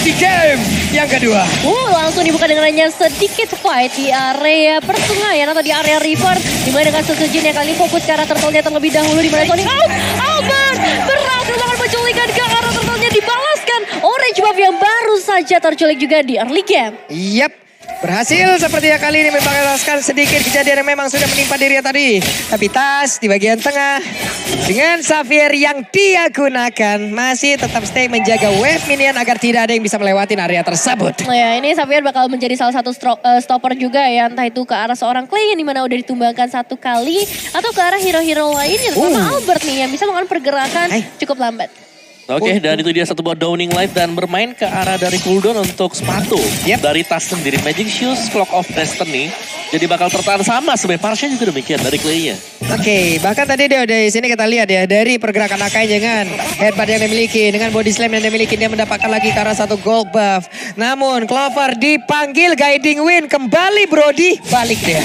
di game yang kedua. Langsung dibuka dengan hanya sedikit fight di area persungayan atau di area river. Dimana dengan Setsujin yang kali ini fokus ke arah turtle-nya terlebih dahulu. Dimana Sonic Albert berhasil melakukan penculikan ke arah turtle-nya, dibalaskan orange buff yang baru saja terculik juga di early game. Yap. Berhasil sepertinya kali ini membalaskan sedikit kejadian yang memang sudah menimpa dirinya tadi. Tapi Tas di bagian tengah dengan Xavier yang dia gunakan masih tetap stay menjaga wave minion agar tidak ada yang bisa melewati area tersebut. Nah ya, ini Xavier bakal menjadi salah satu stopper juga ya, entah itu ke arah seorang Clay yang dimana udah ditumbangkan satu kali atau ke arah hero-hero lainnya, terutama Albert nih yang bisa melakukan pergerakan cukup lambat. Oke, dan itu dia satu buah Downing Light dan bermain ke arah dari cooldown untuk sepatu. Dari Tas sendiri, Magic Shoes, Clock of Destiny. Jadi bakal tertahan sama sebenarnya, Parsha juga demikian dari Clay-nya. Oke, bahkan tadi dia di sini kita lihat ya, dari pergerakan Akai dengan headbutt yang dimiliki, dengan body slam yang dimiliki, dia mendapatkan lagi ke arah satu gold buff. Namun Clover dipanggil guiding wind, kembali Brody, balik dia.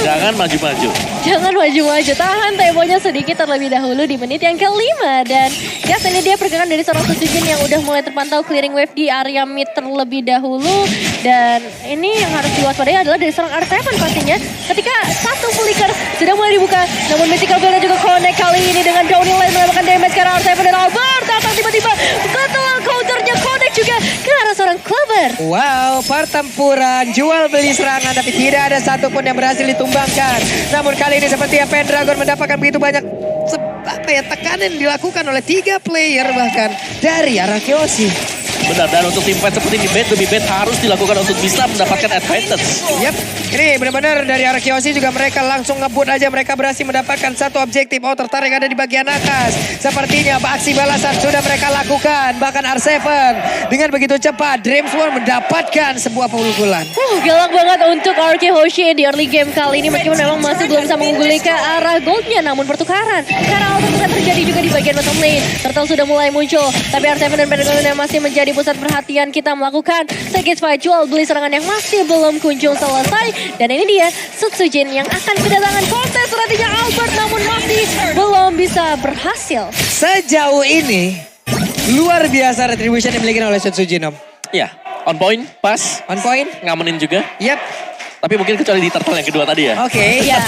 Jangan maju-maju. Jangan maju-maju, tahan temponya sedikit terlebih dahulu di menit yang kelima. Dan ya ini dia pergerakan dari seorang Setsujin yang udah mulai terpantau clearing wave di area mid terlebih dahulu. Dan ini yang harus diwaspadai adalah dari seorang R7 pastinya. Ketika satu flicker sudah mulai dibuka, namun Mythical Veil juga connect kali ini dengan Downing Light mendapatkan damage ke arah R7 dan Albert datang tiba-tiba ketua counternya connect juga ke arah seorang Clover. Wow, pertempuran jual beli serangan tapi tidak ada satupun yang berhasil ditumbangkan. Namun kali ini sepertinya Pendragon mendapatkan begitu banyak tekanan yang dilakukan oleh 3 player bahkan dari arah Kyoshi. Benar, dan untuk tim fight seperti ini bait demi bait harus dilakukan untuk bisa mendapatkan advantage. Yap, ini benar-benar dari arah Kyoshi juga mereka langsung ngebut aja. Mereka berhasil mendapatkan satu objektif outer tarik ada di bagian atas. Sepertinya aksi balasan sudah mereka lakukan. Bahkan R7 dengan begitu cepat Dream Swarm mendapatkan sebuah pukulan. Galak banget untuk RK Hoshi di early game kali ini. Meskipun memang masih belum bisa mengungguli ke arah goldnya. Namun pertukaran karena auto terjadi juga di bagian bottom lane. Turtle sudah mulai muncul. Tapi R7 dan Pendragon yang masih menjadi pusat perhatian kita melakukan sedikit fight jual beli serangan yang masih belum kunjung selesai. Dan ini dia Setsujin yang akan kedatangan kontes strateginya Albert namun masih belum bisa berhasil. Sejauh ini luar biasa retribution yang dimiliki oleh Setsujin, Om. Ya, on point, pas. On point. Ngamenin juga. Yap. Tapi mungkin kecuali di turtle yang kedua tadi ya. Oke. Ya.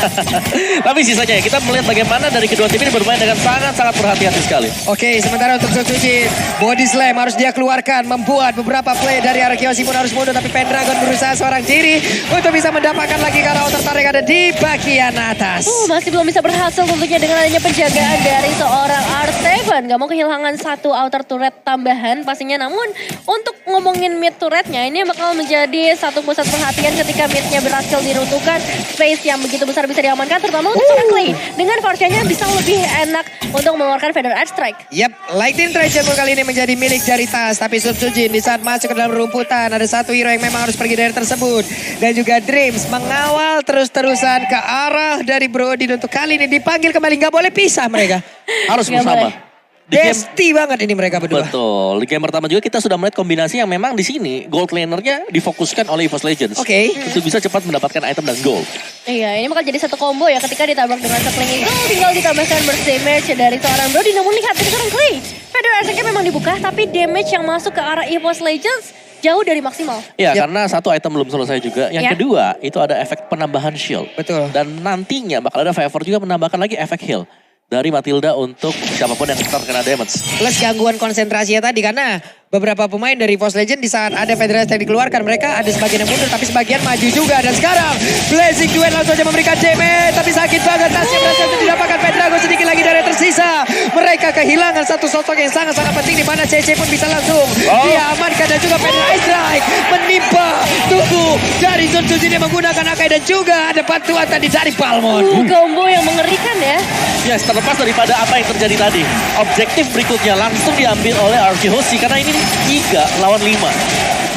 Tapi sisanya ya, kita melihat bagaimana dari kedua tim ini bermain dengan sangat-sangat berhati-hati sekali. Oke, sementara untuk Setsujin, body slam harus dia keluarkan, membuat beberapa play dari arah Kyoshi pun harus mundur. Tapi Pendragon berusaha seorang diri untuk bisa mendapatkan lagi ke arah outer tarik ada di bagian atas. Masih belum bisa berhasil tentunya dengan adanya penjagaan dari seorang R7. Gak mau kehilangan satu outer turret tambahan pastinya. Namun untuk ngomongin mid turretnya ini bakal menjadi satu pusat perhatian ketika midnya berhasil diruntuhkan. Space yang begitu besar bisa diamankan terutama untuk seorang Clay. Dengan Parsha-nya bisa lebih enak untuk mengeluarkan Feather Edge Strike. Yap, Lightning Treasure kali ini menjadi milik dari Tas. Tapi Setsujin di saat masuk ke dalam rumputan ada satu hero yang memang harus pergi dari tersebut. Dan juga Dreams mengawal terus-terusan ke arah dari Brody untuk kali ini dipanggil kembali. Gak boleh pisah mereka. Harus Nggak bersama. boleh. Besti banget ini mereka berdua. Betul. Di game pertama juga kita sudah melihat kombinasi yang memang di sini gold lanernya difokuskan oleh EVOS Legends. Oke. Untuk bisa cepat mendapatkan item dan gold. Iya, ini bakal jadi satu combo ya ketika ditabrak dengan Circling Eagle. Tinggal ditambahkan burst damage dari seorang Brody. Namun lihat dari seorang Clay. Feather Edge Strike memang dibuka tapi damage yang masuk ke arah EVOS Legends jauh dari maksimal. Iya, karena satu item belum selesai juga. Yang kedua, itu ada efek penambahan shield. Betul. Dan nantinya bakal ada favor juga menambahkan lagi efek heal dari Matilda untuk siapapun yang terkena damage. Plus gangguan konsentrasinya tadi karena beberapa pemain dari EVOS Legend di saat ada Federasi yang dikeluarkan mereka ada sebagian yang mundur tapi sebagian maju juga. Dan sekarang Blazing Duel langsung saja memberikan damage tapi sakit banget. Tasnya berhasil didapatkan Pendragon sedikit lagi dari tersisa. Mereka kehilangan satu sosok yang sangat-sangat penting di mana CC pun bisa langsung diamankan dan juga Feather Strike menimpa tubuh dari Setsujin yang menggunakan Akai dan juga ada bantuan tadi dari Palmon. Combo yang mengerikan ya. Ya, terlepas daripada apa yang terjadi tadi. Objektif berikutnya langsung diambil oleh RK Hoshi karena ini 3 lawan 5.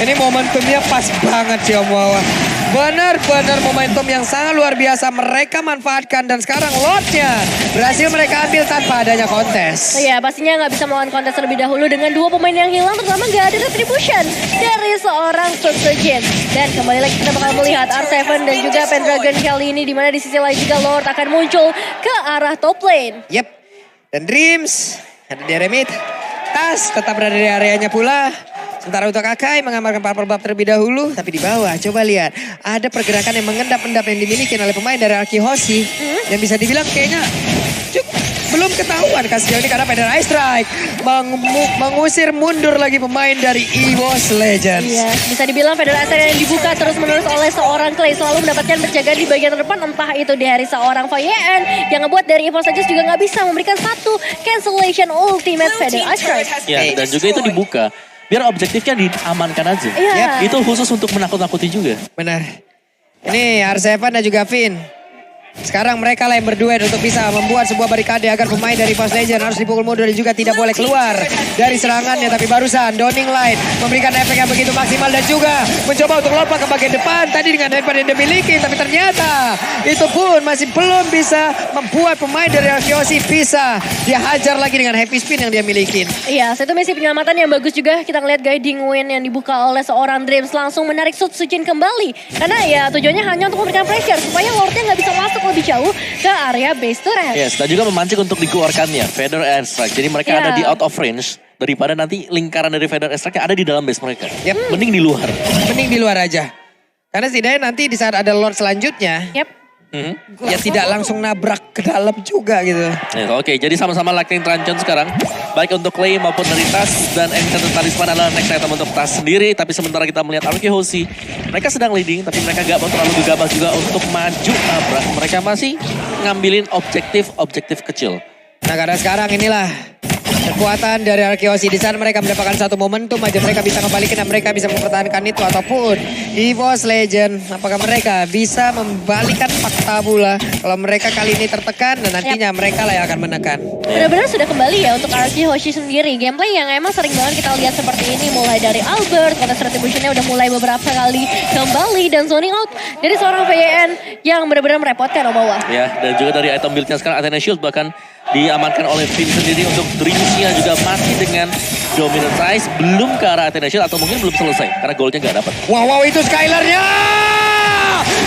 Ini momentumnya pas banget sih Om Wawa. Benar-benar momentum yang sangat luar biasa mereka manfaatkan dan sekarang Lordnya berhasil mereka ambil tanpa adanya kontes. Iya, pastinya nggak bisa melawan kontes terlebih dahulu dengan dua pemain yang hilang, terutama nggak ada retribution dari seorang Setsujin. Dan kembali lagi kita bakal melihat R7 dan juga Pendragon kali ini, di mana di sisi lain juga Lord akan muncul ke arah top lane. Yep, dan Dreams ada di area mid. Tas tetap berada di areanya pula. Sementara untuk Akai mengamalkan Purple Buff terlebih dahulu. Tapi di bawah, coba lihat. Ada pergerakan yang mengendap-endap yang dimiliki oleh pemain dari Arki Hoshi. Yang bisa dibilang kayaknya belum ketahuan sejauh ini karena Feder Ice Strike mengusir mundur lagi pemain dari EVOS Legends. Iya, bisa dibilang Feder Ice Strike yang dibuka terus-menerus oleh seorang Clay selalu mendapatkan penjagaan di bagian depan, entah itu dari seorang VYN yang ngebuat dari EVOS Legends juga nggak bisa memberikan satu cancellation ultimate Feder Ice Strike. Ya, dan juga itu dibuka biar objektifnya diamankan aja. Iya. Itu khusus untuk menakut-nakuti juga. Benar. Ini R7 dan juga Finn. Sekarang mereka lah yang berduet untuk bisa membuat sebuah barikade agar pemain dari EVOS Legends harus dipukul mundur dan juga tidak boleh keluar dari serangannya. Tapi barusan Downing Light memberikan efek yang begitu maksimal dan juga mencoba untuk lompat ke bagian depan tadi dengan headbutt yang dimiliki. Tapi ternyata itu pun masih belum bisa membuat pemain dari Arki Hoshi bisa dihajar lagi dengan heavy spin yang dia miliki. Iya, satu misi penyelamatan yang bagus juga. Kita ngeliat guiding win yang dibuka oleh seorang Dreams langsung menarik Sutsujin kembali. Karena ya tujuannya hanya untuk memberikan pressure supaya Lordnya nggak bisa masuk lebih jauh ke area base turret. Yes, dan juga memancing untuk dikeluarkannya Feder Air Strike. Jadi mereka ada di out of range daripada nanti lingkaran dari Feder Air Strike ada di dalam base mereka. Mending di luar. Mending di luar aja. Karena setidaknya nanti di saat ada Lord selanjutnya. Ya tidak langsung nabrak ke dalam juga gitu. Ya, Oke, jadi sama-sama Lightning Truncheon sekarang. Baik untuk Clay maupun dari Tas. Dan Enchanted Talisman adalah next item untuk Tas sendiri. Tapi sementara kita melihat Arki Hoshi, mereka sedang leading. Tapi mereka gak mau terlalu gegabah juga untuk maju nabrak. Mereka masih ngambilin objektif kecil. Nah karena sekarang inilah kekuatan dari Arki Hoshi. Di sana mereka mendapatkan satu momentum aja. Mereka bisa kembalikan dan mereka bisa mempertahankan itu. Ataupun EVOS Legends, apakah mereka bisa membalikan fakta pula. Kalau mereka kali ini tertekan dan nantinya mereka lah yang akan menekan. Benar-benar sudah kembali ya untuk Arki Hoshi sendiri. Gameplay yang emang sering banget kita lihat seperti ini. Mulai dari Albert, Contest Retribution-nya udah mulai beberapa kali kembali. Dan zoning out dari seorang VYN yang benar-benar merepotkan Omawa. Ya, dan juga dari item build-nya sekarang Athena Shield bahkan diamankan oleh Finn sendiri untuk Dreams-nya juga masih dengan dominant size. Belum ke arah Athena Shield atau mungkin belum selesai karena goldnya nggak dapat. Wow, itu Skylar-nya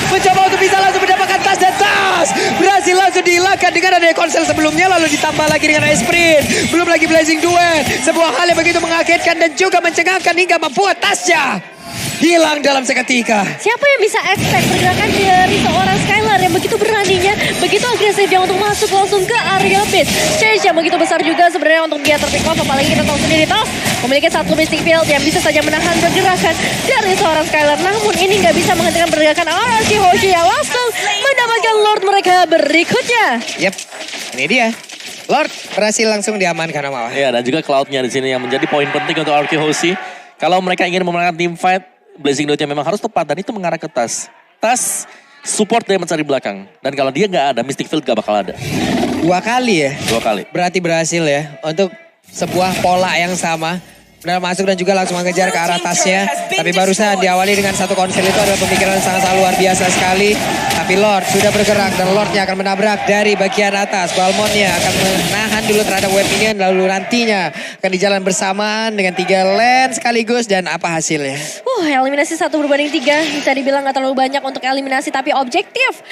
mencoba untuk bisa langsung mendapatkan tas dan tas berhasil langsung dihilangkan dengan adanya konsel sebelumnya, lalu ditambah lagi dengan Ice Sprint, belum lagi Blazing Duet, sebuah hal yang begitu mengagetkan dan juga mencengangkan hingga membuat tasnya hilang dalam seketika. Siapa yang bisa expect pergerakan dari seorang Skylar yang begitu beraninya, begitu agresifnya untuk masuk langsung ke area base. Stage yang begitu besar juga sebenarnya untuk dia terpick off, apalagi kita tahu sendiri Tas memiliki satu Mystic Field yang bisa saja menahan pergerakan dari seorang Skylar. Namun ini nggak bisa menghentikan pergerakan Arki Hoshi yang langsung mendapatkan Lord mereka berikutnya. Yep, ini dia. Lord berhasil langsung diamankan sama Ya, dan juga Cloud-nya di sini yang menjadi poin penting untuk Arki Hoshi. Kalau mereka ingin memenangkan team fight, Blazing Duet-nya memang harus tepat dan itu mengarah ke Tas. Tas support dia mencari belakang. Dan kalau dia nggak ada, Mystic Field gak bakal ada. 2 kali ya? 2 kali. Berarti berhasil ya untuk sebuah pola yang sama. Benar masuk dan juga langsung mengejar ke arah tasnya. Tapi barusan diawali dengan satu konsel itu adalah pemikiran sangat luar biasa sekali. Tapi Lord sudah bergerak dan Lordnya akan menabrak dari bagian atas. Balmonnya akan menahan dulu terhadap web ini. Lalu nantinya akan dijalan bersamaan dengan 3 lane sekaligus. Dan apa hasilnya? Eliminasi 1 berbanding 3. Bisa dibilang gak terlalu banyak untuk eliminasi. Tapi objektif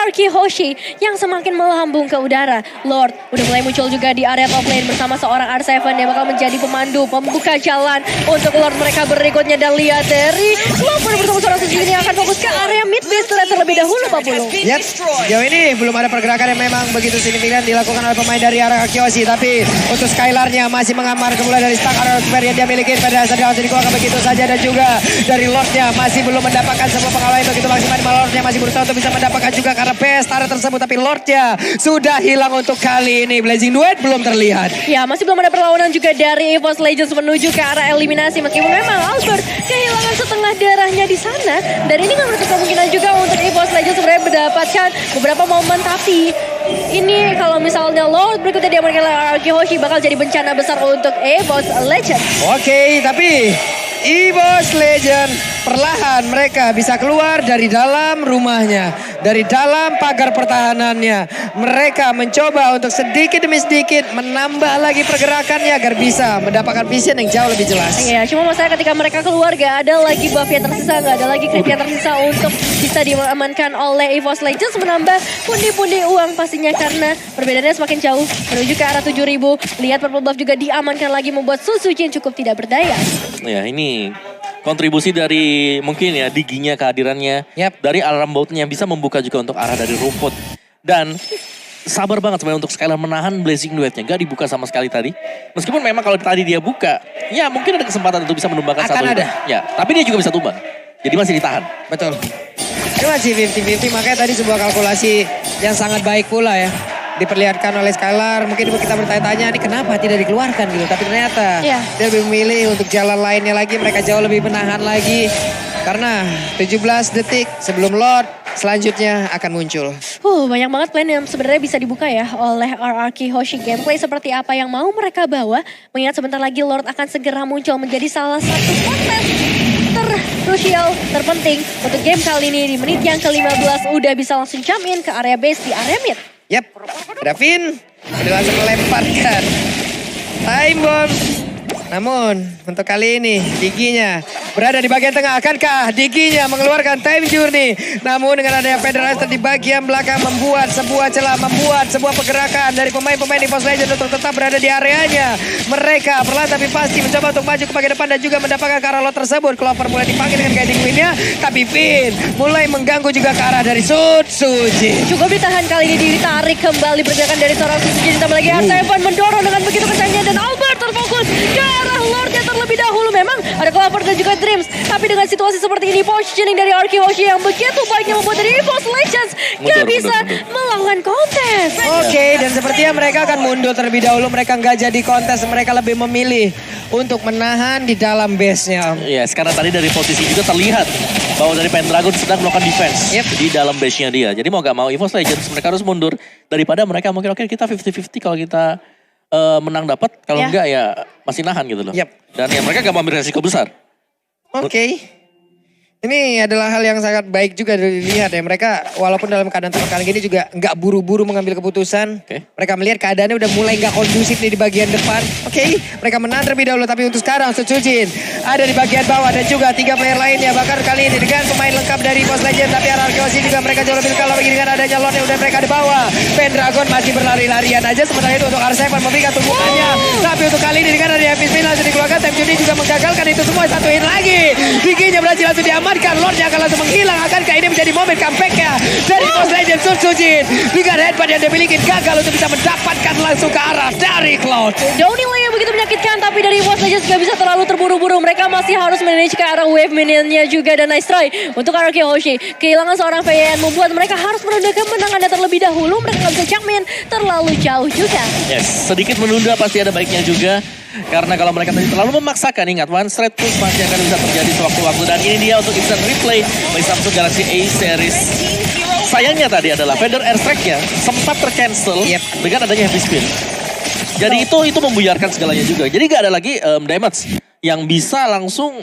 Arki Hoshi yang semakin melambung ke udara. Lord udah mulai muncul juga di area top lane bersama seorang R7. Dia bakal menjadi pemandu, pembuka jalan untuk Lord mereka berikutnya. Dan lihat dari Lover bersama seorang Suzuki ini akan fokus ke area mid base terlebih dahulu Pak Bulu. Yap, sejauh ini belum ada pergerakan yang memang begitu signifikan dilakukan oleh pemain dari arah Arki Hoshi. Tapi untuk Skylar-nya masih mengamar mulai dari stack arah spare yang dia miliki. Pada saat dia dikeluarkan begitu saja. Dan juga dari Lord-nya masih belum mendapatkan sebuah pengalaman begitu maksimal. Lord-nya masih berusaha untuk bisa mendapatkan juga karena base arah tersebut. Tapi Lord-nya sudah hilang untuk kali ini. Blazing Duet belum terlihat. Ya, masih belum ada perlawanan juga dari EVOS Legends menuju ke arah eliminasi. Meskipun memang Albert kehilangan setengah darahnya di sana. Dan ini nggak menutup kemungkinan juga untuk EVOS Legends sebenarnya mendapatkan beberapa momen. Tapi ini kalau misalnya Lord berikutnya dia mengenai Arki Hoshi bakal jadi bencana besar untuk EVOS Legends. Oke, tapi EVOS Legends perlahan mereka bisa keluar dari dalam rumahnya. Dari dalam pagar pertahanannya. Mereka mencoba untuk sedikit demi sedikit menambah lagi pergerakannya agar bisa mendapatkan vision yang jauh lebih jelas. Iya, cuma masalah ketika mereka keluar gak ada lagi buff yang tersisa, gak ada lagi creep yang tersisa untuk bisa diamankan oleh EVOS Legends, menambah pundi-pundi uang pastinya karena perbedaannya semakin jauh menuju ke arah 7.000. Lihat purple buff juga diamankan lagi membuat Susujin cukup tidak berdaya. Ya ini kontribusi dari mungkin ya Diginya kehadirannya. Yap. Dari alarm boutnya yang bisa membuka juga untuk arah dari rumput. Dan sabar banget sebenarnya untuk Skylar menahan Blazing Duetnya. Gak dibuka sama sekali tadi. Meskipun memang kalau tadi dia buka, ya mungkin ada kesempatan untuk bisa menumbangkan Akan satu. ada. Ya, tapi dia juga bisa tumbang. Jadi masih ditahan. Betul. Ini masih 50-50, makanya tadi sebuah kalkulasi yang sangat baik pula ya. Diperlihatkan oleh Skylar, mungkin kita bertanya-tanya ini kenapa tidak dikeluarkan gitu. Tapi ternyata dia lebih memilih untuk jalan lainnya lagi, mereka jauh lebih menahan lagi. Karena 17 detik sebelum Lord selanjutnya akan muncul. Banyak banget plan yang sebenarnya bisa dibuka ya oleh RRQ Hoshi. Gameplay seperti apa yang mau mereka bawa. Mengingat sebentar lagi Lord akan segera muncul menjadi salah satu konten terkrusial, terpenting untuk game kali ini. Di menit yang ke-15 udah bisa langsung jump in ke area base di area mid. Yap, Davin udah langsung melemparkan time bomb. Namun untuk kali ini Diginya berada di bagian tengah. Akankah Diginya mengeluarkan time journey? Namun dengan adanya Federalizer di bagian belakang membuat sebuah celah, membuat sebuah pergerakan dari pemain-pemain EVOS Legends untuk tetap berada di areanya. Mereka perlahan tapi pasti mencoba untuk maju ke bagian depan dan juga mendapatkan ke arah lot tersebut. Clover mulai dipanggil dengan guiding win-nya, tapi Finn mulai mengganggu juga ke arah dari Suji. Cukup ditahan kali ini, ditarik kembali pergerakan dari seorang Suji. Ditambah lagi R7 mendorong dengan begitu kencangnya dan Albert terfokus ke arah Lordnya terlebih dahulu. Memang ada Clover dan juga Dreams, tapi dengan situasi seperti ini positioning dari RRQ Hoshi yang begitu baiknya membuat dari EVOS Legends gak bisa melawan kontes. Oke, dan sepertinya mereka akan mundur terlebih dahulu. Mereka nggak jadi kontes, mereka lebih memilih untuk menahan di dalam base-nya. Yes, karena tadi dari posisi juga terlihat bahwa dari Pendragon sedang melakukan defense di dalam base-nya dia. Jadi mau gak mau EVOS Legends mereka harus mundur daripada mereka mungkin oke kita 50-50 kalau kita menang dapat, kalau enggak ya masih nahan gitu loh. Dan ya mereka gak mau ambil resiko besar. Oke. Ini adalah hal yang sangat baik juga dilihat ya. Mereka walaupun dalam keadaan tertekan gini juga nggak buru-buru mengambil keputusan. Mereka melihat keadaannya udah mulai nggak kondusif nih di bagian depan. Oke, mereka menang terlebih dahulu. Tapi untuk sekarang Sucujin ada di bagian bawah dan juga 3 player lainnya. Bahkan kali ini dengan pemain lengkap dari EVOS Legends. Tapi RRQ Hoshi juga mereka jauh lebih kalah lagi dengan adanya Lord yang udah mereka di bawah. Pendragon masih berlari-larian aja. Sementara itu untuk R7 memberikan tumpukannya. Tapi untuk kali ini dengan adanya Fizmin langsung dikeluarkan. Time Juni juga menggagalkan itu semua. Satuin lagi. Diginya berhasil langsung diamankan. Lordnya akan langsung menghilang. Akankah ini menjadi momen comeback-nya dari EVOS Legends Sucujin dengan headbutt yang dimiliki gagal untuk bisa mendapatkan langsung ke arah dari Cloud. Downhill yang begitu menyakitkan, tapi dari EVOS Legends gak bisa terlalu terburu-buru. Mereka masih harus manage ke arah wave minionnya juga, dan nice try untuk RRQ Hoshi. Kehilangan seorang VN membuat mereka harus menunda kemenangannya terlebih dahulu. Mereka gak bisa jump-in terlalu jauh juga. Yes, sedikit menunda pasti ada baiknya juga. Karena kalau mereka tadi terlalu memaksakan, ingat one straight push masih akan bisa terjadi sewaktu-waktu. Dan ini dia untuk instant replay bagi Samsung Galaxy A series. Sayangnya tadi adalah Feather Airstrike-nya sempat tercancel dengan adanya heavy spin. Jadi itu membuyarkan segalanya juga. Jadi gak ada lagi damage yang bisa langsung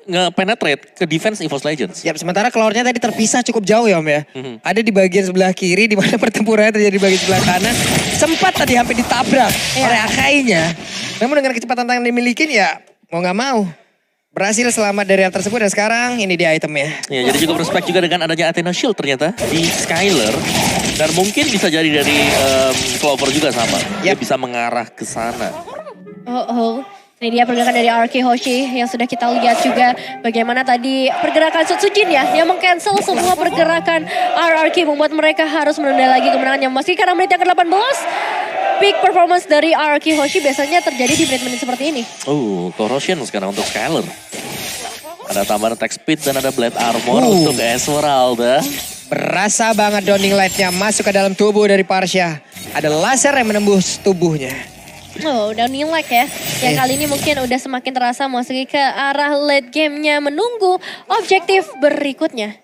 nge-penetrate ke defense EVOS Legends. Sementara Cloud-nya tadi terpisah cukup jauh ya Om ya. Ada di bagian sebelah kiri di mana pertempurannya terjadi di bagian sebelah kanan. Sempat tadi hampir ditabrak oleh Akainya. Namun dengan kecepatan yang dimiliki ya mau gak mau berhasil selamat dari hal tersebut. Dan sekarang ini dia itemnya. Ya, jadi cukup respect juga dengan adanya Athena Shield ternyata di Skylar. Dan mungkin bisa jadi dari Clover juga sama. Dia bisa mengarah ke sana. Ini dia pergerakan dari RRQ Hoshi yang sudah kita lihat juga bagaimana tadi pergerakan Sucujin ya yang meng-cancel semua pergerakan RRQ membuat mereka harus menunda lagi kemenangannya. Meski karena menit yang ke-18 peak performance dari RRQ Hoshi biasanya terjadi di menit-menit seperti ini. Corrosion sekarang untuk Skylar. Ada tambahan attack speed dan ada blade armor untuk Esmeralda. Berasa banget Downing Light-nya masuk ke dalam tubuh dari Parsha. Ada laser yang menembus tubuhnya. Downing Light ya. Yang kali ini mungkin udah semakin terasa memasuki ke arah late game-nya menunggu objektif berikutnya.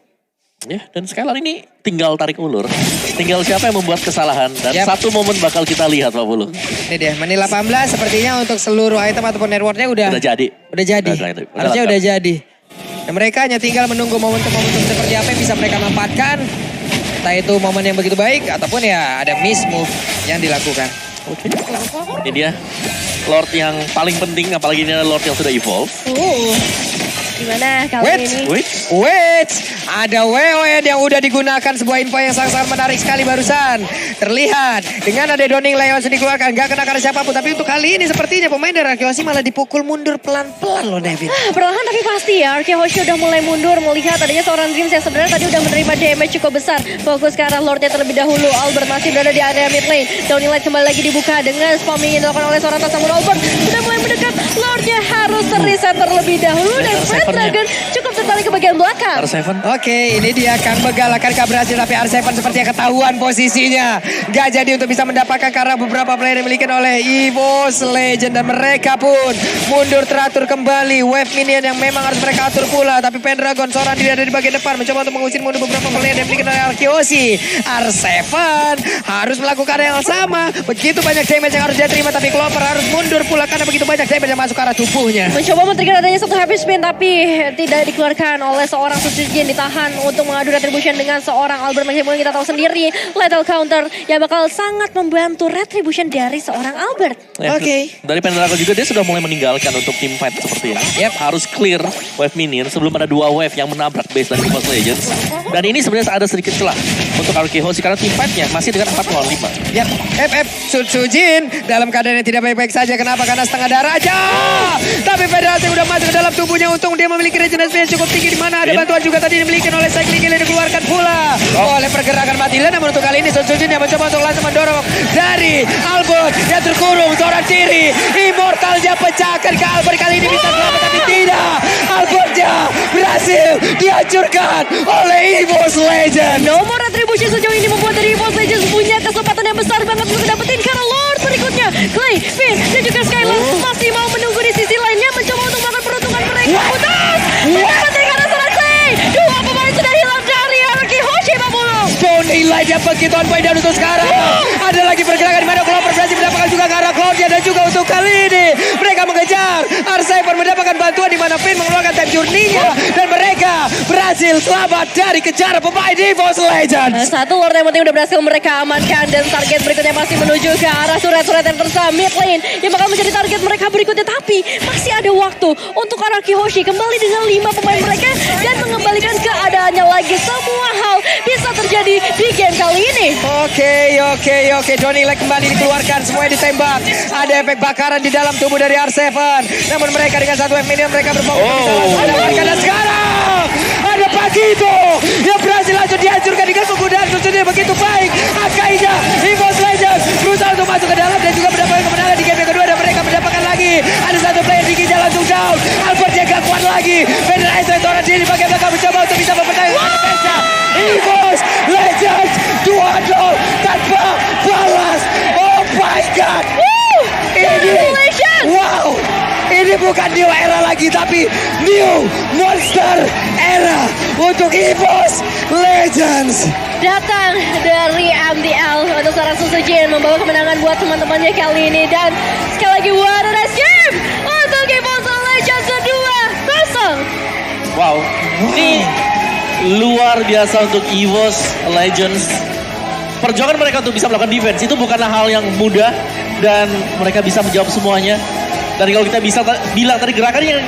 Ya, dan Skylar ini tinggal tarik ulur. Tinggal siapa yang membuat kesalahan. Dan satu momen bakal kita lihat Pak Bulu. Ini dia, menit 18 sepertinya untuk seluruh item ataupun networknya udah jadi. Harusnya udah jadi. Dan mereka hanya tinggal menunggu momentum-momentum seperti apa yang bisa mereka manfaatkan. Entah itu momen yang begitu baik ataupun ya ada miss move yang dilakukan. Oke. Ini dia Lord yang paling penting, apalagi ini adalah Lord yang sudah evolve. Gimana kali Wait. ini? Wait, ada WON yang udah digunakan, sebuah info yang sangat-sangat menarik sekali barusan. Terlihat dengan ada Donning Leon sudah dikeluarkan, gak kena karena siapapun. Tapi untuk kali ini sepertinya pemain dari Arkehoshi malah dipukul mundur pelan-pelan loh Devin. Perlahan tapi pasti ya, Arkehoshi udah mulai mundur melihat adanya seorang Dreams yang sebenarnya tadi udah menerima damage cukup besar. Fokus ke arah Lordnya terlebih dahulu. Albert masih berada di area mid lane. Downing Light kembali lagi dibuka dengan spamming yang dilakukan oleh seorang Tasamur. Albert sudah mulai mendekat. Lordnya harus reset terlebih dahulu dan Red Dragon cukup tertarik ke bagian belakang. R7. Oke, ini dia Kang Begal akan berhasil, tapi R7 sepertinya ketahuan posisinya. Gak jadi untuk bisa mendapatkan karena beberapa player yang dimiliki oleh EVOS Legend. Dan mereka pun mundur teratur kembali. Wave minion yang memang harus mereka atur pula. Tapi Pendragon seorang diri ada di bagian depan. Mencoba untuk mengusir mundur beberapa player yang dimiliki oleh Arkehoshi. R7 harus melakukan yang sama. Begitu banyak damage yang harus dia terima. Tapi Clover harus mundur pula karena begitu banyak damage yang masuk ke arah tubuhnya. Mencoba men-trigger adanya satu happy spin tapi tidak dikeluarkan oleh seorang Susujin, ditahan untuk mengadu retribution dengan seorang Albert. Meskipun kita tahu sendiri lethal counter yang bakal sangat membantu retribution dari seorang Albert. Oke. Dari Pendragon juga dia sudah mulai meninggalkan untuk team fight seperti ini. Harus clear wave minion sebelum ada 2 wave yang menabrak base dari EVOS Legends. Dan ini sebenarnya ada sedikit celah untuk Arkehoshi karena team fight-nya masih dengan 4 lawan 5. Yap, FF Sutsujin dalam keadaan yang tidak baik-baik saja. Kenapa? Karena setengah darah aja. Tapi Federasi udah masuk ke dalam tubuhnya. Untung dia memiliki regenerasi yang cukup tinggi, di mana ada bantuan juga tadi dimiliki oleh Cycling yang dikeluarkan pula oleh pergerakan Matilda. Namun untuk kali ini Sutsujin yang mencoba untuk langsung mendorong dari Albert yang terkurung. Seorang ciri Immortalnya pecahkan ke Albert. Kali ini bisa selamat tapi tidak. Albertnya berhasil dihancurkan oleh EVOS Legend. Nomor retribution sejauh ini membuat dari EVOS Legends punya kesempatan yang besar banget untuk dapetin karena Lord berikutnya Clay, Finn, dan juga Skylar masih mau menunggu di sisi lainnya mencoba untuk melakukan peruntungan mereka. Putus! Mendapatkan karena selesai. 2 pemain sudah hilang dari Arkehoshi Papulung. Donning Light yang begitu on point dan untuk sekarang ada lagi pergerakan di mana Clover berhasil mendapatkan juga ke arah Claudia. Dan juga untuk kali ini mereka mengejar R7 mendapatkan bantuan di mana Finn mengeluarkan time journey-nya dan mereka berhasil selamat dari kejaran pemain EVOS Legends. Satu Lord yang penting udah berhasil mereka amankan dan target berikutnya masih menuju ke arah surat-surat yang tersisa mid lane yang bakal menjadi target mereka berikutnya. Tapi masih ada waktu untuk Arkehoshi kembali dengan 5 pemain mereka dan mengembalikan keadaannya lagi. Semua hal bisa terjadi di game kali ini. Oke. Donning Light kembali dikeluarkan, semuanya ditembak. Ada efek bakaran di dalam tubuh dari R7. Namun mereka dengan satu wave minion mereka berfokus bisa langsung mendapatkan. Dan sekarang ada Pagito yang berhasil langsung dihancurkan dengan penggunaan Sutsujin begitu baik. Akainya EVOS Legends berusaha untuk masuk ke dalam dan juga mendapatkan kemenangan di game yang kedua. Dan mereka mendapatkan lagi ada satu player giginya langsung down. Albert yang gak kuat lagi. Federasi orang diri di bagian belakang mencoba untuk bisa mempertahankan defense-nya. EVOS Legends 2-0 tanpa balas. Oh my god. Ini bukan new era lagi tapi new monster era untuk EVOS Legends. Datang dari MDL untuk seorang Susujin membawa kemenangan buat teman-temannya kali ini. Dan sekali lagi what a nice game untuk EVOS Legends 2-0. Wow. Ini luar biasa untuk EVOS Legends. Perjuangan mereka untuk bisa melakukan defense itu bukanlah hal yang mudah dan mereka bisa menjawab semuanya. Dan kalau kita bisa bilang tadi gerakan yang